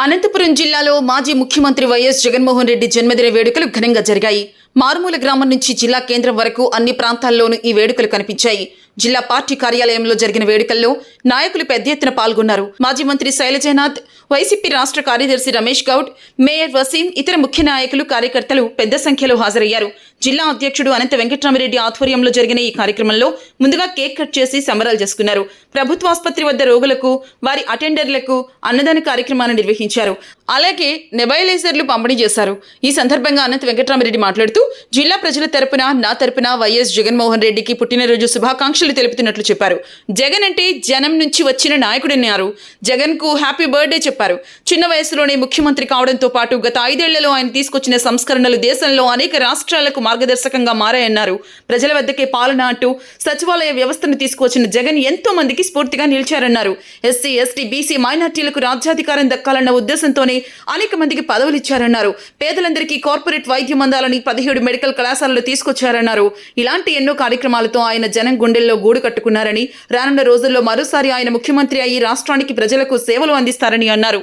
అనంతపురం జిల్లాలో మాజీ ముఖ్యమంత్రి వైఎస్ జగన్మోహన్ రెడ్డి జన్మదిన వేడుకలు ఘనంగా జరిగాయి. మారుమూల గ్రామం నుంచి జిల్లా కేంద్రం వరకు అన్ని ప్రాంతాల్లోనూ ఈ వేడుకలు కనిపించాయి. జిల్లా పార్టీ కార్యాలయంలో జరిగిన వేడుకల్లో నాయకులు పెద్ద ఎత్తున పాల్గొన్నారు. మాజీ మంత్రి శైలజనాథ్, వైసీపీ రాష్ట్ర కార్యదర్శి రమేష్ గౌడ్, మేయర్ వసీం, ఇతర ముఖ్య నాయకులు, కార్యకర్తలు పెద్ద సంఖ్యలో హాజరయ్యారు. జిల్లా అధ్యక్షుడు అనంత వెంకటరామిరెడ్డి ఆధ్వర్యంలో జరిగిన ఈ కార్యక్రమంలో ముందుగా కేక్ కట్ చేసి సంబరాలు చేసుకున్నారు. ప్రభుత్వ ఆసుపత్రి వద్ద రోగులకు, వారి అటెండర్లకు అన్నదాన కార్యక్రమాన్ని నిర్వహించారు. అలాగే నెబైలైజర్లు పంపిణీ చేశారు. ఈ సందర్భంగా అనంత వెంకటరామిరెడ్డి మాట్లాడుతూ, జిల్లా ప్రజల తరపున, నా తరపున వైఎస్ జగన్మోహన్ రెడ్డికి పుట్టినరోజు శుభాకాంక్షలు తెలుపుతున్నట్లు చెప్పారు. జగన్ అంటే జనం నుంచి వచ్చిన నాయకుడన్నారు. జగన్ కు హ్యాపీ బర్త్డే చెప్పారు. చిన్న వయసులోనే ముఖ్యమంత్రి కావడంతో పాటు గత 5 ఏళ్లలో ఆయన తీసుకొచ్చిన సంస్కరణలు దేశంలో అనేక రాష్ట్రాలకు మార్గదర్శకంగా మారాయన్నారు. ప్రజల వద్దకే పాలన అంటూ సచివాలయ వ్యవస్థను తీసుకువచ్చిన జగన్ ఎంతో మందికి స్ఫూర్తిగా నిలిచారన్నారు. ఎస్సీ, ఎస్టీ, బీసీ, మైనార్టీలకు రాజ్యాధికారం దక్కాలన్న ఉద్దేశంతోనే అనేక మందికి పదవులు ఇచ్చారన్నారు. పేదలందరికీ కార్పొరేట్ వైద్యం అందాలని 17 మెడికల్ కళాశాలలు తీసుకొచ్చారన్నారు. ఇలాంటి ఎన్నో కార్యక్రమాలతో ఆయన జనం గుండెల్లో గూడు కట్టుకున్నారని, రానున్న రోజుల్లో మరోసారి ఆయన ముఖ్యమంత్రి అయ్యి రాష్ట్రానికి ప్రజలకు సేవలు అందిస్తారని అన్నారు.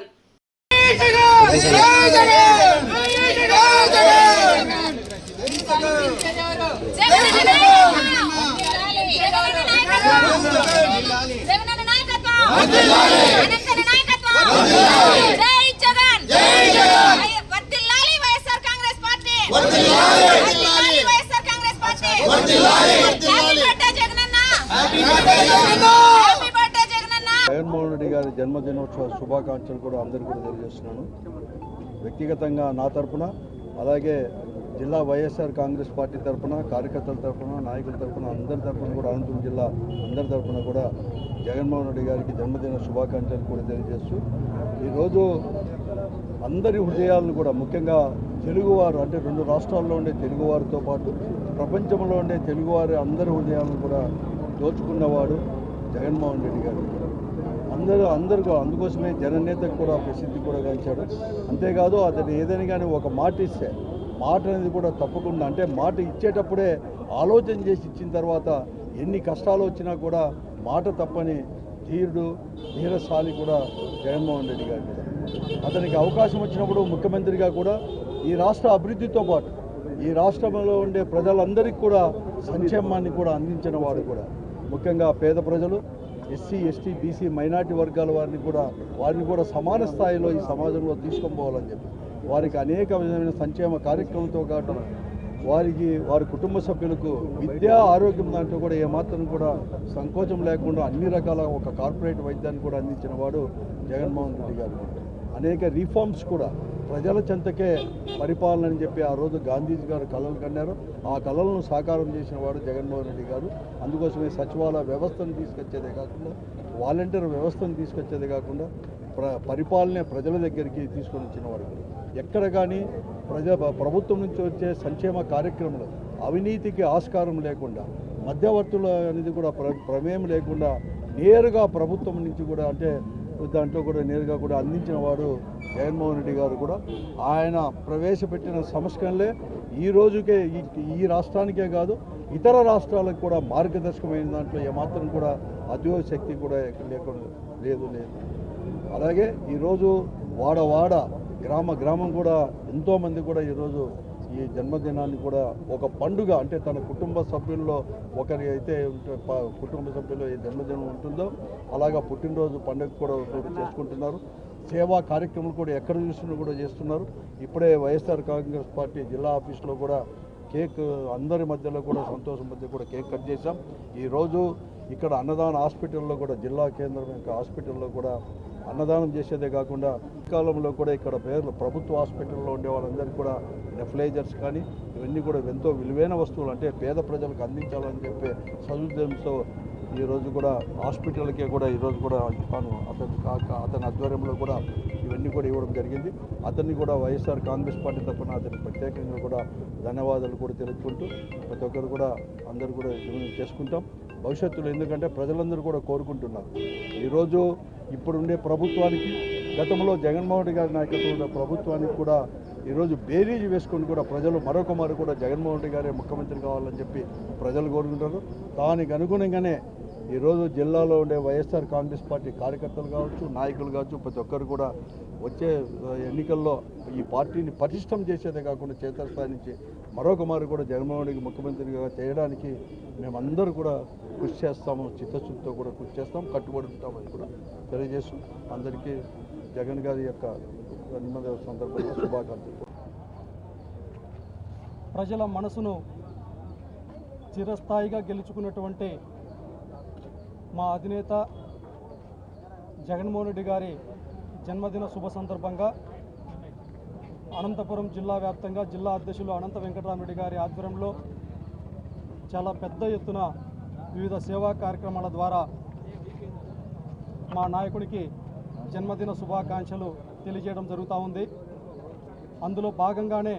జగన్మోహన్ రెడ్డి గారి జన్మదినోత్సవ శుభాకాంక్షలు కూడా అందరికీ కూడా తెలియజేస్తున్నాను. వ్యక్తిగతంగా నా తరపున, అలాగే జిల్లా వైఎస్ఆర్ కాంగ్రెస్ పార్టీ తరపున, కార్యకర్తల తరపున, నాయకుల తరపున, అందరి తరపున కూడా, అనంతపురం జిల్లా అందరి తరపున కూడా జగన్మోహన్ రెడ్డి గారికి జన్మదిన శుభాకాంక్షలు కూడా తెలియజేస్తూ, ఈరోజు అందరి హృదయాలను కూడా, ముఖ్యంగా తెలుగువారు అంటే 2 రాష్ట్రాల్లో ఉండే తెలుగువారితో పాటు ప్రపంచంలో ఉండే తెలుగువారి అందరి హృదయాలను కూడా దోచుకున్నవాడు జగన్మోహన్ రెడ్డి గారు. అందరూ అందుకోసమే జననేతకు కూడా ప్రసిద్ధి కూడా గాంచాడు. అంతేకాదు, అతను ఏదైనా కానీ ఒక మాట ఇస్తే మాట అనేది కూడా తప్పకుండా, అంటే మాట ఇచ్చేటప్పుడే ఆలోచన చేసి ఇచ్చిన తర్వాత ఎన్ని కష్టాలు వచ్చినా కూడా మాట తప్పని ధీరశాలి కూడా జగన్మోహన్ రెడ్డి గారు. అతనికి అవకాశం వచ్చినప్పుడు ముఖ్యమంత్రిగా కూడా ఈ రాష్ట్ర అభివృద్ధితో పాటు ఈ రాష్ట్రంలో ఉండే ప్రజలందరికీ కూడా సంక్షేమాన్ని కూడా అందించిన వాడు కూడా, ముఖ్యంగా పేద ప్రజలు, ఎస్సీ, ఎస్టీ, బీసీ, మైనార్టీ వర్గాల వారిని కూడా సమాన స్థాయిలో ఈ సమాజంలో తీసుకొని పోవాలని చెప్పి వారికి అనేక విధమైన సంక్షేమ కార్యక్రమంతో పాటు వారి కుటుంబ సభ్యులకు విద్యా, ఆరోగ్యం దాంట్లో కూడా ఏమాత్రం కూడా సంకోచం లేకుండా అన్ని రకాల ఒక కార్పొరేట్ వైద్యాన్ని కూడా అందించిన వాడు జగన్మోహన్ రెడ్డి గారు. అనేక రిఫార్మ్స్ కూడా ప్రజల చెంతకే పరిపాలన అని చెప్పి ఆ రోజు గాంధీజీ గారు కలలు కన్నారు. ఆ కళలను సాకారం చేసిన వాడు జగన్మోహన్ రెడ్డి గారు. అందుకోసమే సచివాలయ వ్యవస్థను తీసుకొచ్చేదే కాకుండా, వాలంటీర్ వ్యవస్థను తీసుకొచ్చేదే కాకుండా పరిపాలనే ప్రజల దగ్గరికి తీసుకొని వచ్చిన వాడు. ఎక్కడ కానీ ప్రభుత్వం నుంచి వచ్చే సంక్షేమ కార్యక్రమాలు అవినీతికి ఆస్కారం లేకుండా, మధ్యవర్తులు అనేది కూడా ప్రమేయం లేకుండా నేరుగా ప్రభుత్వం నుంచి కూడా, అంటే దాంట్లో కూడా నేరుగా కూడా అందించిన వాడు జగన్మోహన్ రెడ్డి గారు కూడా. ఆయన ప్రవేశపెట్టిన సంస్కరణలే ఈ రోజుకే ఈ రాష్ట్రానికే కాదు ఇతర రాష్ట్రాలకు కూడా మార్గదర్శకమైన దాంట్లో ఏమాత్రం కూడా అద్యోశక్తి కూడా లేదు. అలాగే ఈరోజు వాడ గ్రామం కూడా ఎంతోమంది కూడా ఈరోజు ఈ జన్మదినాన్ని కూడా ఒక పండుగ, అంటే తన కుటుంబ సభ్యుల్లో ఒకరి అయితే కుటుంబ సభ్యుల్లో ఏ జన్మదినం ఉంటుందో అలాగా పుట్టినరోజు పండుగ కూడా చేసుకుంటున్నారు. సేవా కార్యక్రమాలు కూడా ఎక్కడ చూసినా కూడా చేస్తున్నారు. ఇప్పుడే వైఎస్ఆర్ కాంగ్రెస్ పార్టీ జిల్లా ఆఫీస్లో కూడా కేక్ అందరి మధ్యలో కూడా సంతోషం మధ్య కూడా కేక్ కట్ చేశాం. ఈరోజు ఇక్కడ అన్నదాన హాస్పిటల్లో కూడా, జిల్లా కేంద్రం యొక్క హాస్పిటల్లో కూడా అన్నదానం చేసేదే కాకుండా కాలంలో కూడా ఇక్కడ ప్రభుత్వ హాస్పిటల్లో ఉండే వాళ్ళందరికీ కూడా నెఫ్లైజర్స్ కానీ ఇవన్నీ కూడా ఎంతో విలువైన వస్తువులు, అంటే పేద ప్రజలకు అందించాలని చెప్పి సదుద్దేశంతో ఈరోజు కూడా హాస్పిటల్కే కూడా ఈరోజు కూడా అతని ఆధ్వర్యంలో కూడా ఇవన్నీ కూడా ఇవ్వడం జరిగింది. అతన్ని కూడా వైఎస్ఆర్ కాంగ్రెస్ పార్టీ తరఫున అతనికి ప్రత్యేకంగా కూడా ధన్యవాదాలు కూడా తెలుపుకుంటూ ప్రతి ఒక్కరు కూడా అందరూ కూడా చేసుకుంటాం భవిష్యత్తులో. ఎందుకంటే ప్రజలందరూ కూడా కోరుకుంటున్నారు. ఈరోజు ఇప్పుడుండే ప్రభుత్వానికి, గతంలో జగన్మోహన్ రెడ్డి గారి నాయకత్వంలో ప్రభుత్వానికి కూడా ఈరోజు బేరీజు వేసుకొని కూడా ప్రజలు మరొక కూడా జగన్మోహన్ రెడ్డి గారే ముఖ్యమంత్రి కావాలని చెప్పి ప్రజలు కోరుకుంటారు. దానికి అనుగుణంగానే ఈరోజు జిల్లాలో ఉండే వైఎస్ఆర్ కాంగ్రెస్ పార్టీ కార్యకర్తలు కావచ్చు, నాయకులు కావచ్చు, ప్రతి ఒక్కరు కూడా వచ్చే ఎన్నికల్లో ఈ పార్టీని పటిష్టం చేసేదే కాకుండా క్షేత్రస్థాయి నుంచి మరొక కూడా జగన్మోహన్ రెడ్డికి ముఖ్యమంత్రిగా చేయడానికి మేమందరూ కూడా కృషి చేస్తాము, చిత్తశుద్ధితో కూడా కృషి చేస్తాం, కట్టుబడి ఉంటామని కూడా తెలియజేస్తూ అందరికీ జగన్ గారి యొక్క జన్మదిన సందర్భంగా శుభాకాంక్షలు. ప్రజల మనసును చిరస్థాయిగా గెలుచుకున్నటువంటి మా అధినేత జగన్మోహన్ రెడ్డి గారి జన్మదిన శుభ సందర్భంగా అనంతపురం జిల్లా వ్యాప్తంగా జిల్లా అధ్యక్షులు అనంత వెంకటరామరెడ్డి గారి ఆధ్వర్యంలో చాలా పెద్ద ఎత్తున వివిధ సేవా కార్యక్రమాల ద్వారా మా నాయకుడికి జన్మదిన శుభాకాంక్షలు తెలియజేయడం జరుగుతూ ఉంది. అందులో భాగంగానే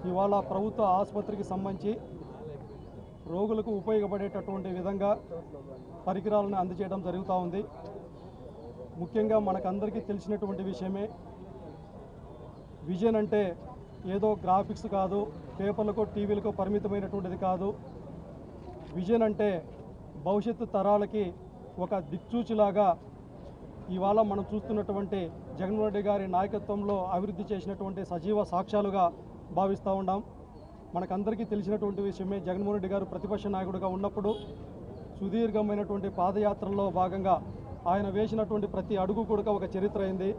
ఇవాళ ప్రభుత్వ ఆసుపత్రికి సంబంధించి రోగులకు ఉపయోగపడేటటువంటి విధంగా పరికరాలను అందజేయడం జరుగుతూ ఉంది. ముఖ్యంగా మనకందరికీ తెలిసినటువంటి విషయమే, విజన్ అంటే ఏదో గ్రాఫిక్స్ కాదు, పేపర్లకో టీవీలకో పరిమితమైనటువంటిది కాదు. విజన్ అంటే భవిష్యత్తు తరాలకి ఒక దిక్సూచిలాగా ఇవాళ మనం చూస్తున్నటువంటి జగన్మోహన్ రెడ్డి గారి నాయకత్వంలో అభివృద్ధి చేసినటువంటి సజీవ సాక్ష్యాలుగా భావిస్తూ ఉన్నాం. మనకందరికీ తెలిసినటువంటి విషయమే, జగన్మోహన్ రెడ్డి గారు ప్రతిపక్ష నాయకుడిగా ఉన్నప్పుడు సుదీర్ఘమైనటువంటి పాదయాత్రల్లో భాగంగా ఆయన వేసినటువంటి ప్రతి అడుగు కూడా ఒక చరిత్ర అయింది.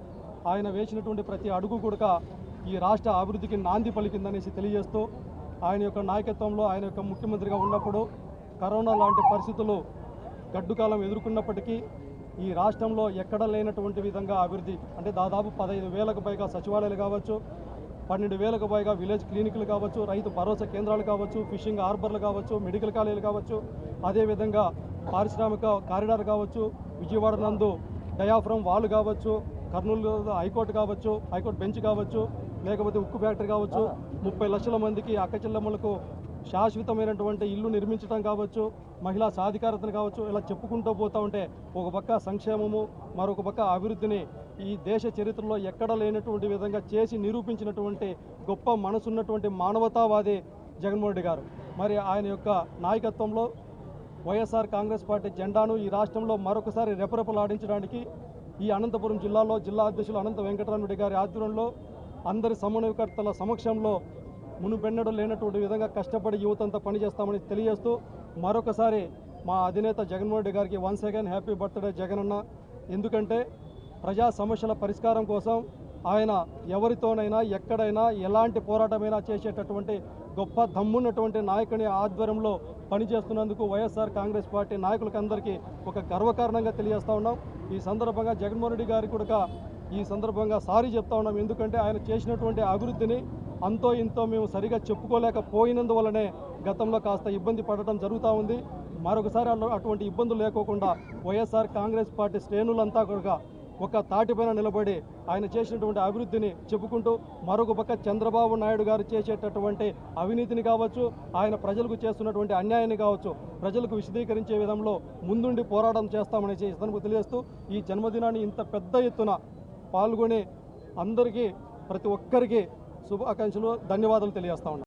ఆయన వేసినటువంటి ప్రతి అడుగు కూడా ఈ రాష్ట్ర అభివృద్ధికి నాంది పలికిందనేసి తెలియజేస్తూ, ఆయన యొక్క నాయకత్వంలో ఆయన యొక్క ముఖ్యమంత్రిగా ఉన్నప్పుడు కరోనా లాంటి పరిస్థితులు గడ్డుకాలం ఎదుర్కొన్నప్పటికీ ఈ రాష్ట్రంలో ఎక్కడ లేనటువంటి విధంగా అభివృద్ధి, అంటే దాదాపు 15,000కు పైగా సచివాలయాలు కావచ్చు, 12,000కు పైగా విలేజ్ క్లినిక్లు కావచ్చు, రైతు భరోసా కేంద్రాలు కావచ్చు, ఫిషింగ్ హార్బర్లు కావచ్చు, మెడికల్ కాలేజీలు కావచ్చు, అదేవిధంగా పారిశ్రామిక కారిడార్ కావచ్చు, విజయవాడ నందు డయాఫ్రమ్ వాల్ కావచ్చు, కర్నూలు హైకోర్టు కావచ్చు, హైకోర్టు బెంచ్ కావచ్చు, లేకపోతే ఉక్కు ఫ్యాక్టరీ కావచ్చు, 30 లక్షల మందికి అక్క చెల్లెమ్మలకు శాశ్వతమైనటువంటి ఇల్లు నిర్మించడం కావచ్చు, మహిళా సాధికారతను కావచ్చు, ఇలా చెప్పుకుంటూ పోతూ ఉంటే ఒక పక్క సంక్షేమము, మరొక పక్క అభివృద్ధిని ఈ దేశ చరిత్రలో ఎక్కడ లేనటువంటి విధంగా చేసి నిరూపించినటువంటి గొప్ప మనసున్నటువంటి మానవతావాది జగన్మోహన్ రెడ్డి గారు. మరి ఆయన యొక్క నాయకత్వంలో వైఎస్ఆర్ కాంగ్రెస్ పార్టీ జెండాను ఈ రాష్ట్రంలో మరొకసారి రెపరెపలాడించడానికి ఈ అనంతపురం జిల్లాలో జిల్లా అధ్యక్షులు అనంత వెంకటరామరెడ్డి గారి ఆధ్వర్యంలో అందరి సమన్వయకర్తల సమక్షంలో మునుపెన్నడూ లేనటువంటి విధంగా కష్టపడి యువతంతా పనిచేస్తామని తెలియజేస్తూ, మరొకసారి మా అధినేత జగన్మోహన్ రెడ్డి గారికి once again happy birthday Jagananna. ఎందుకంటే ప్రజా సమస్యల పరిష్కారం కోసం ఆయన ఎవరితోనైనా ఎక్కడైనా ఎలాంటి పోరాటమైనా చేసేటటువంటి గొప్ప దమ్మున్నటువంటి నాయకుని ఆధ్వర్యంలో పనిచేస్తున్నందుకు వైఎస్ఆర్ కాంగ్రెస్ పార్టీ నాయకులకు అందరికీ ఒక గర్వకారణంగా తెలియజేస్తూ ఉన్నాం. ఈ సందర్భంగా జగన్మోహన్ రెడ్డి గారికి కూడా ఈ సందర్భంగా సారీ చెప్తా ఉన్నాం. ఎందుకంటే ఆయన చేసినటువంటి అభివృద్ధిని అంతో ఇంతో మేము సరిగా చెప్పుకోలేకపోయినందువల్లనే గతంలో కాస్త ఇబ్బంది పడటం జరుగుతూ ఉంది. మరొకసారి అటువంటి ఇబ్బందులు లేకోకుండా వైఎస్ఆర్ కాంగ్రెస్ పార్టీ శ్రేణులంతా కూడా ఒక తాటిపైన నిలబడి ఆయన చేసినటువంటి అభివృద్ధిని చెప్పుకుంటూ, మరొక పక్క చంద్రబాబు నాయుడు గారు చేసేటటువంటి అవినీతిని కావచ్చు, ఆయన ప్రజలకు చేస్తున్నటువంటి అన్యాయాన్ని కావచ్చు, ప్రజలకు విశదీకరించే విధంలో ముందుండి పోరాటం చేస్తామని తెలియజేస్తూ, ఈ జన్మదినాన్ని ఇంత పెద్ద ఎత్తున పాల్గొని అందరికీ ప్రతి ఒక్కరికి శుభాకాంక్షలు, ధన్యవాదాలు తెలియజేస్తా ఉన్నాం.